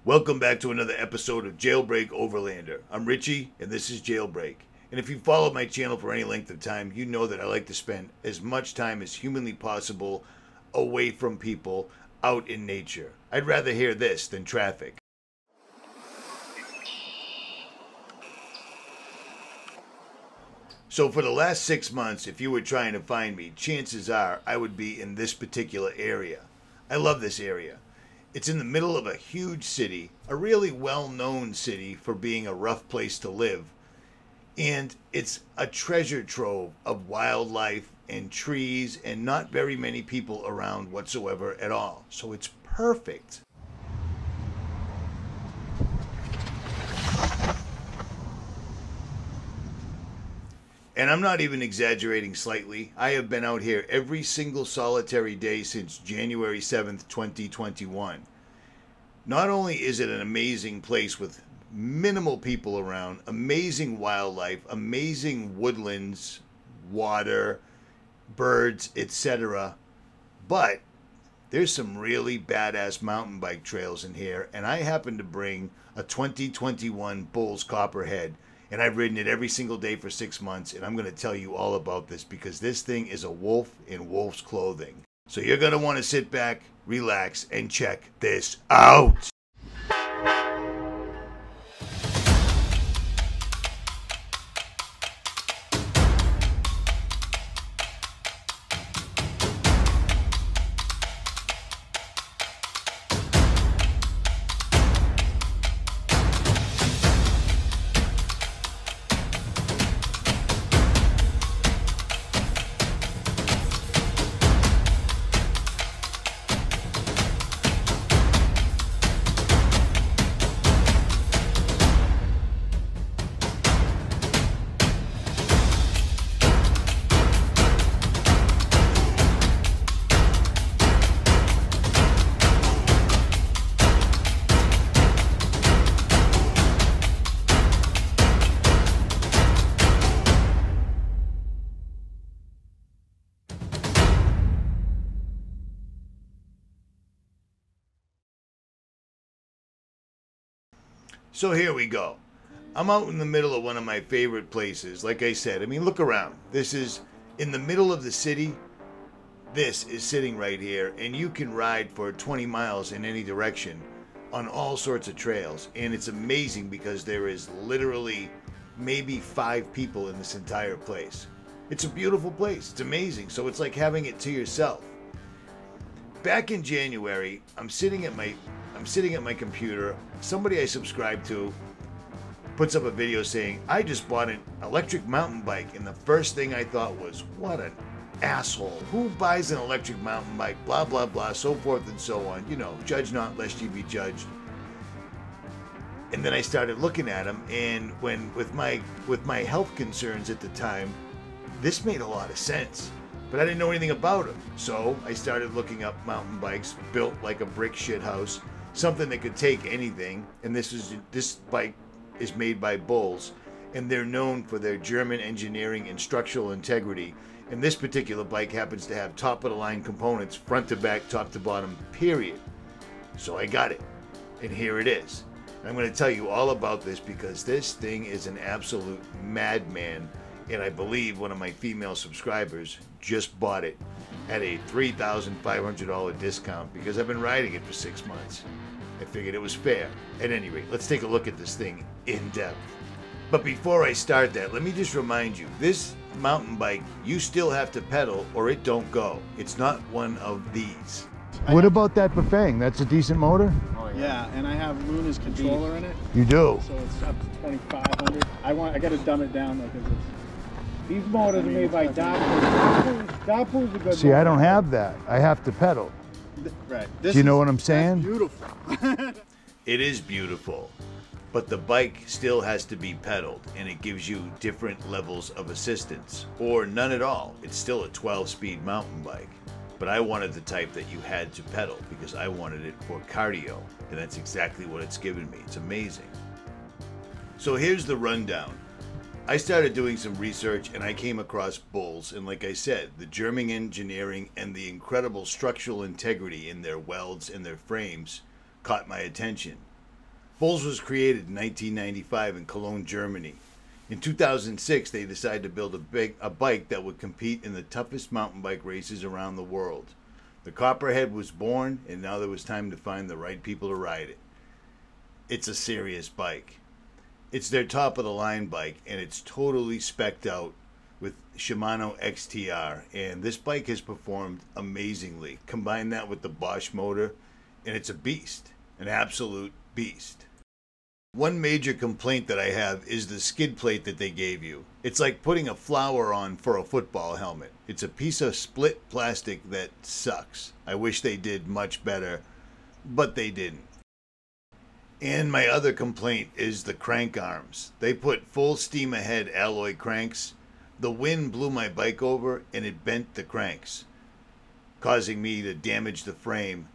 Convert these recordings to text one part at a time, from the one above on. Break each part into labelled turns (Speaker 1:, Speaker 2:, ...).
Speaker 1: Welcome back to another episode of Jailbreak Overlander. I'm Richie, and this is Jailbreak. And if you follow my channel for any length of time, you know that I like to spend as much time as humanly possible away from people, out in nature. I'd rather hear this than traffic. So for the last 6 months, if you were trying to find me, chances are I would be in this particular area. I love this area. It's in the middle of a huge city, a really well-known city for being a rough place to live. And it's a treasure trove of wildlife and trees and not very many people around whatsoever at all. So it's perfect. And I'm not even exaggerating slightly. I have been out here every single solitary day since January 7th, 2021. Not only is it an amazing place with minimal people around, amazing wildlife, amazing woodlands, water, birds, etc., but there's some really badass mountain bike trails in here, and I happen to bring a 2021 Bulls Copperhead. And I've ridden it every single day for 6 months, and I'm going to tell you all about this because this thing is a wolf in wolf's clothing. So you're going to want to sit back, relax, and check this out. So here we go. I'm out in the middle of one of my favorite places. Like I said, I mean, look around. This is in the middle of the city. This is sitting right here, and you can ride for 20 miles in any direction on all sorts of trails. And it's amazing because there is literally maybe 5 people in this entire place. It's a beautiful place. It's amazing. So it's like having it to yourself. Back in January, I'm sitting at my computer. Somebody I subscribe to puts up a video saying, I just bought an electric mountain bike. And the first thing I thought was, what an asshole. Who buys an electric mountain bike? Blah, blah, blah, so forth and so on. You know, judge not lest ye be judged. And then I started looking at them, and with my health concerns at the time, this made a lot of sense. But I didn't know anything about them. So I started looking up mountain bikes built like a brick shit house. Something that could take anything. And this bike is made by Bulls. And they're known for their German engineering and structural integrity. And this particular bike happens to have top of the line components, front to back, top to bottom, period. So I got it. And here it is. And I'm going to tell you all about this because this thing is an absolute madman. And I believe one of my female subscribers just bought it at a $3,500 discount because I've been riding it for 6 months. I figured it was fair. At any rate, let's take a look at this thing in depth. But before I start that, let me just remind you, this mountain bike, you still have to pedal or it don't go. It's not one of these. What about that Bafang? That's a decent motor?
Speaker 2: Oh, yeah, and I have Luna's controller in it.
Speaker 1: You do?
Speaker 2: So it's up to 2,500. I got to dumb it down though because these motors are made by Dapu's. Dapu's a good
Speaker 1: See,
Speaker 2: motor.
Speaker 1: I don't have that. I have to pedal.
Speaker 2: Right.
Speaker 1: Do you know what I'm saying?
Speaker 2: That's beautiful. It
Speaker 1: is beautiful, but the bike still has to be pedaled, and it gives you different levels of assistance, or none at all. It's still a 12-speed mountain bike, but I wanted the type that you had to pedal because I wanted it for cardio, and that's exactly what it's given me. It's amazing. So here's the rundown. I started doing some research and I came across Bulls, and like I said, the German engineering and the incredible structural integrity in their welds and their frames caught my attention. Bulls was created in 1995 in Cologne, Germany. In 2006, they decided to build a bike that would compete in the toughest mountain bike races around the world. The Copperhead was born, and now there was time to find the right people to ride it. It's a serious bike. It's their top-of-the-line bike, and it's totally spec'd out with Shimano XTR, and this bike has performed amazingly. Combine that with the Bosch motor, and it's a beast, an absolute beast. One major complaint that I have is the skid plate that they gave you. It's like putting a flower on for a football helmet. It's a piece of split plastic that sucks. I wish they did much better, but they didn't. And my other complaint is the crank arms. They put full steam ahead alloy cranks. The wind blew my bike over and it bent the cranks, causing me to damage the frame.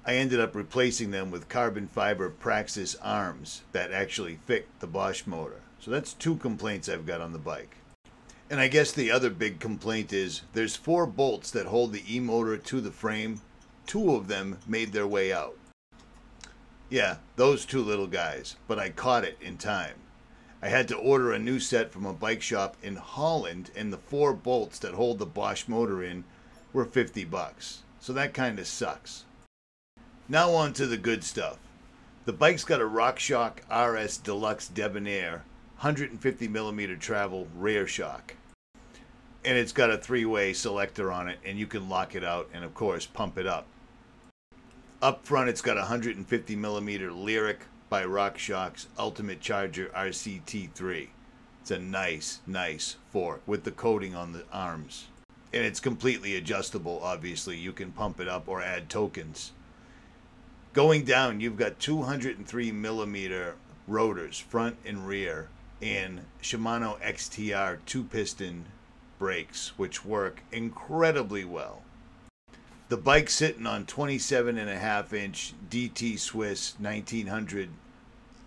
Speaker 1: I ended up replacing them with carbon fiber Praxis arms that actually fit the Bosch motor. So that's two complaints I've got on the bike. And I guess the other big complaint is there's 4 bolts that hold the e-motor to the frame. 2 of them made their way out. Yeah, those 2 little guys, but I caught it in time. I had to order a new set from a bike shop in Holland, and the 4 bolts that hold the Bosch motor in were $50. So that kind of sucks. Now on to the good stuff. The bike's got a RockShox RS Deluxe Debonair 150mm travel rear shock. And it's got a 3-way selector on it, and you can lock it out and of course pump it up. Up front it's got a 150mm Lyric by RockShox Ultimate Charger RCT3. It's a nice fork with the coating on the arms. And it's completely adjustable, obviously. You can pump it up or add tokens. Going down, you've got 203mm rotors, front and rear, and Shimano XTR 2-piston brakes, which work incredibly well. The bike's sitting on 27.5-inch DT Swiss 1900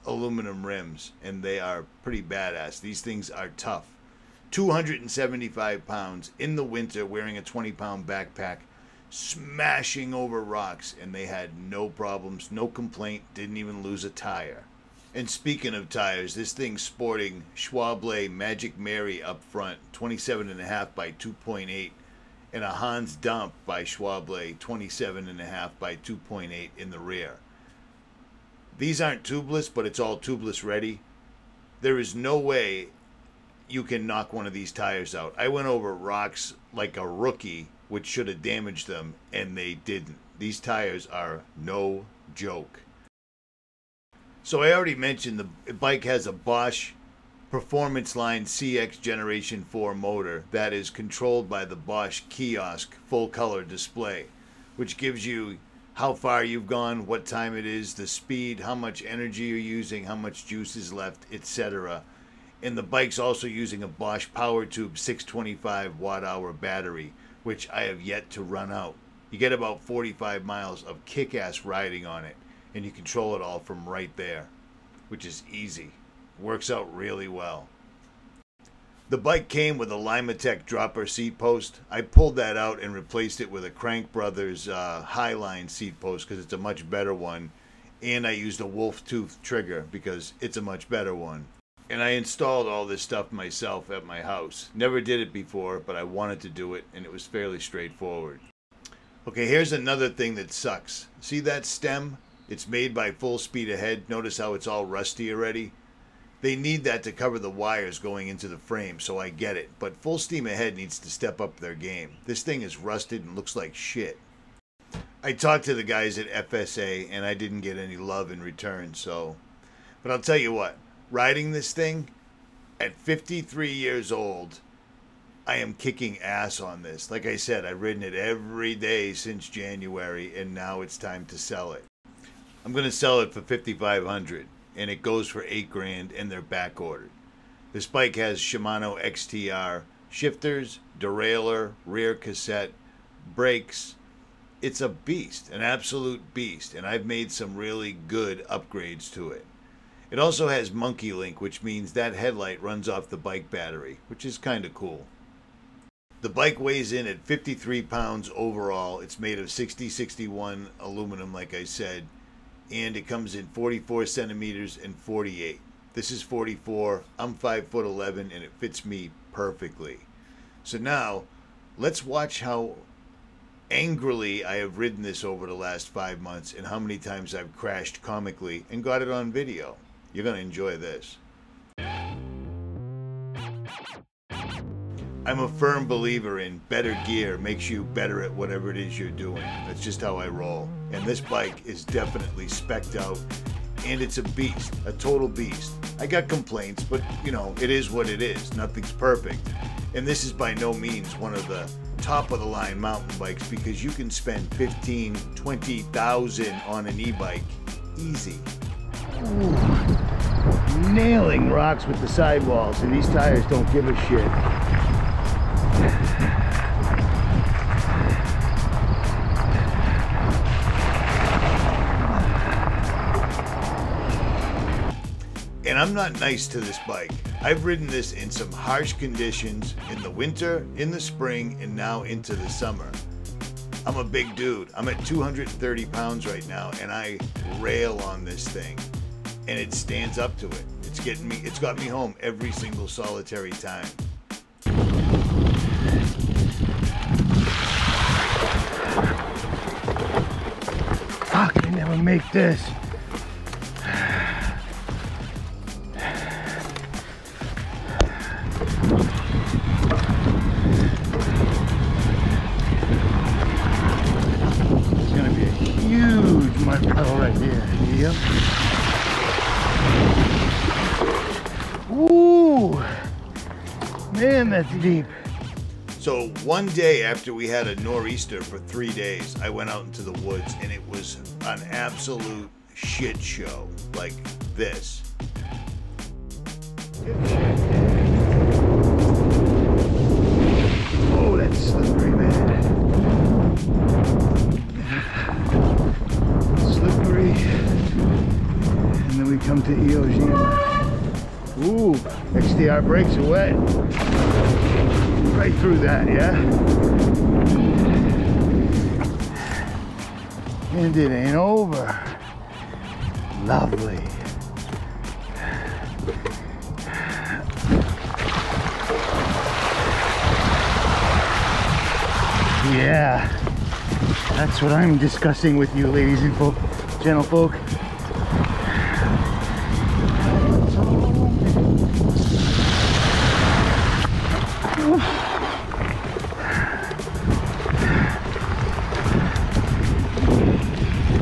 Speaker 1: aluminum rims, and they are pretty badass. These things are tough. 275 pounds in the winter, wearing a 20-pound backpack, smashing over rocks, and they had no problems, no complaint, didn't even lose a tire. And speaking of tires, this thing's sporting Schwalbe Magic Mary up front, 27.5 by 2.8, and a Hans Dampf by Schwalbe, 27.5 by 2.8 in the rear. These aren't tubeless, but it's all tubeless ready. There is no way you can knock one of these tires out. I went over rocks like a rookie, which should have damaged them, and they didn't. These tires are no joke. So I already mentioned the bike has a Bosch Performance Line CX Generation 4 motor that is controlled by the Bosch kiosk full color display, which gives you how far you've gone, what time it is, the speed, how much energy you're using, how much juice is left, etc. And the bike's also using a Bosch PowerTube 625 watt-hour battery, which I have yet to run out. You get about 45 miles of kick-ass riding on it, and you control it all from right there, which is easy. Works out really well. The bike came with a Limatech dropper seat post. I pulled that out and replaced it with a Crank Brothers Highline seat post because it's a much better one. And I used a wolf tooth trigger because it's a much better one. And I installed all this stuff myself at my house. Never did it before, but I wanted to do it, and it was fairly straightforward. Okay, here's another thing that sucks. See that stem? It's made by Full Speed Ahead. Notice how it's all rusty already? They need that to cover the wires going into the frame, so I get it. But Full Steam Ahead needs to step up their game. This thing is rusted and looks like shit. I talked to the guys at FSA, and I didn't get any love in return, so... But I'll tell you what. Riding this thing, at 53 years old, I am kicking ass on this. Like I said, I've ridden it every day since January, and now it's time to sell it. I'm going to sell it for $5,500, and it goes for $8,000, and they're back ordered. This bike has Shimano XTR shifters, derailleur, rear cassette, brakes. It's a beast, an absolute beast, and I've made some really good upgrades to it. It also has Monkey Link, which means that headlight runs off the bike battery, which is kind of cool. The bike weighs in at 53 pounds overall. It's made of 60-61 aluminum, like I said. and it comes in 44 centimeters and 48. This is 44. I'm 5'11", and it fits me perfectly. So now, let's watch how angrily I have ridden this over the last 5 months and how many times I've crashed comically and got it on video. You're going to enjoy this. I'm a firm believer in better gear makes you better at whatever it is you're doing. That's just how I roll. And this bike is definitely specced out, and it's a beast, a total beast. I got complaints, but you know, it is what it is. Nothing's perfect. And this is by no means one of the top of the line mountain bikes, because you can spend $15,000, $20,000 on an e-bike easy. Ooh, nailing rocks with the sidewalls, and these tires don't give a shit. And I'm not nice to this bike. I've ridden this in some harsh conditions in the winter, in the spring, and now into the summer. I'm a big dude. I'm at 230 pounds right now, and I rail on this thing, and it stands up to it. It's got me home every single solitary time. Fuck, I never make this. It's gonna be a huge mud puddle right here. Yep. Ooh, man, that's deep. So one day after we had a nor'easter for 3 days, I went out into the woods, and it was an absolute shit show like this. Oh, that's slippery, man. Slippery. And then we come to Iwo. Ooh, XDR brakes are wet. Right through that, yeah? And it ain't over. Lovely. Yeah, that's what I'm discussing with you, ladies and gentlefolk.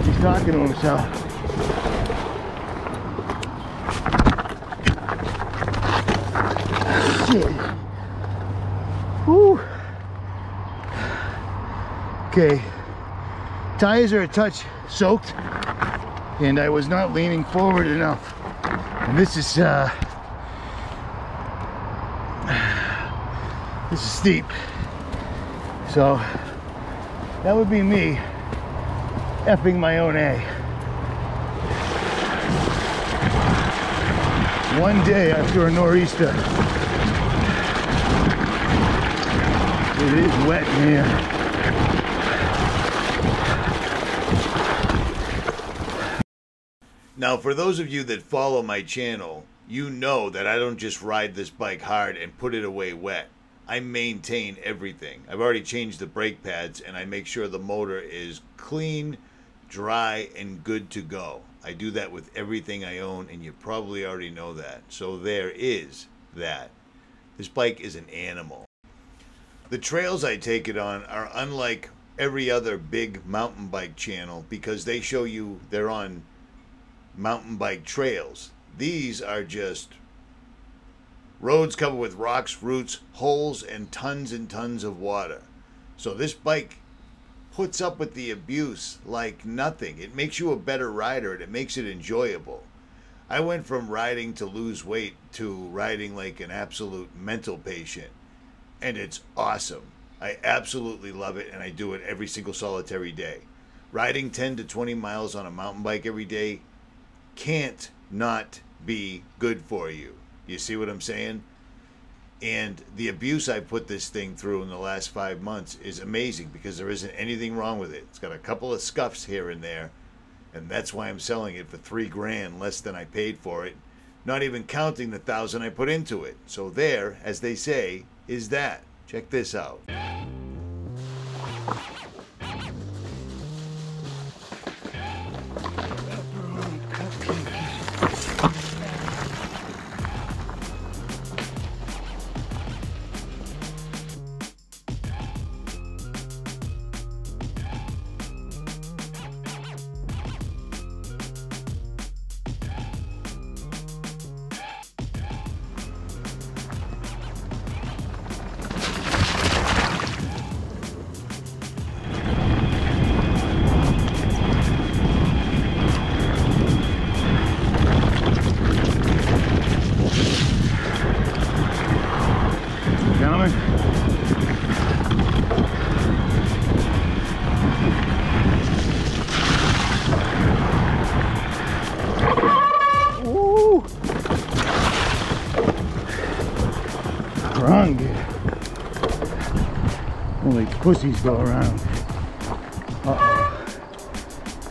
Speaker 1: He's talking to himself. Shit. Whew. Okay, tires are a touch soaked, and I was not leaning forward enough. And this is steep. So that would be me effing my own A. One day after a nor'easter. It is wet in here. Now, for those of you that follow my channel, you know that I don't just ride this bike hard and put it away wet. I maintain everything. I've already changed the brake pads, and I make sure the motor is clean, dry, and good to go. I do that with everything I own, and you probably already know that. So there is that. This bike is an animal. The trails I take it on are unlike every other big mountain bike channel, because they show you they're on mountain bike trails. These are just roads covered with rocks, roots, holes, and tons of water. So this bike puts up with the abuse like nothing. It makes you a better rider, and it makes it enjoyable. I went from riding to lose weight to riding like an absolute mental patient, and it's awesome. I absolutely love it, and I do it every single solitary day. Riding 10 to 20 miles on a mountain bike every day can't not be good for you. You see what I'm saying? And the abuse I put this thing through in the last 5 months is amazing, because there isn't anything wrong with it. It's got a couple of scuffs here and there, And that's why I'm selling it for $3,000 less than I paid for it, not even counting the $1,000 I put into it. So there, as they say, is that. Check this out.
Speaker 2: Gentlemen, ooh, wrong gear. Only pussies go around. Uh-oh,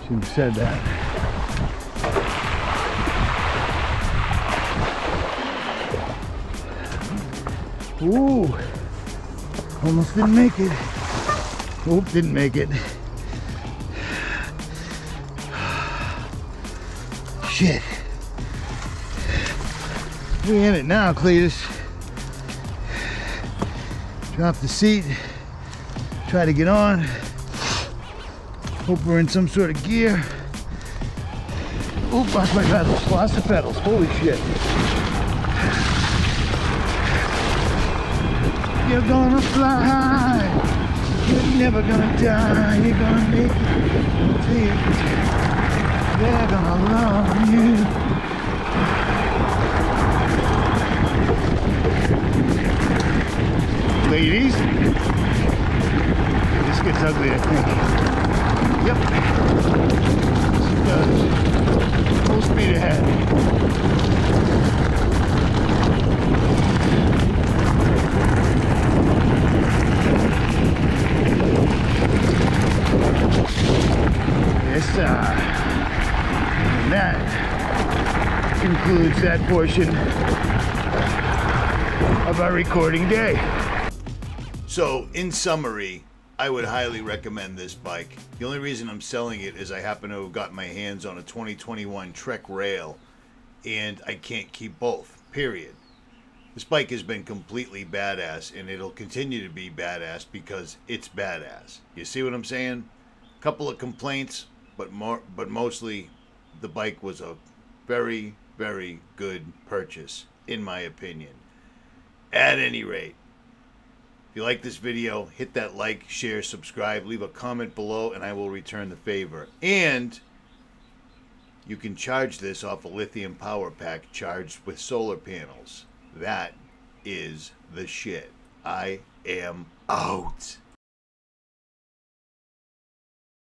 Speaker 2: shouldn't have said that. Ooh, almost didn't make it. Oop, didn't make it. Shit. We in it now, Cletus. Drop the seat. Try to get on. Hope we're in some sort of gear. Oop, lost my pedals. Lost the pedals. Holy shit. You're gonna fly high. You're never gonna die. You're gonna make it. They're gonna love you. Ladies, this gets ugly, I think. Yep. Yes, it does. Full speed ahead. And that concludes that portion of our recording day.
Speaker 1: So, in summary, I would highly recommend this bike. The only reason I'm selling it is I happen to have got my hands on a 2021 Trek Rail, and I can't keep both, period. This bike has been completely badass, and it'll continue to be badass because it's badass. You see what I'm saying? Couple of complaints, but mostly the bike was a very, very good purchase, in my opinion. At any rate, if you like this video, hit that like, share, subscribe, leave a comment below, and I will return the favor. And you can charge this off a lithium power pack charged with solar panels. That is the shit. I am out.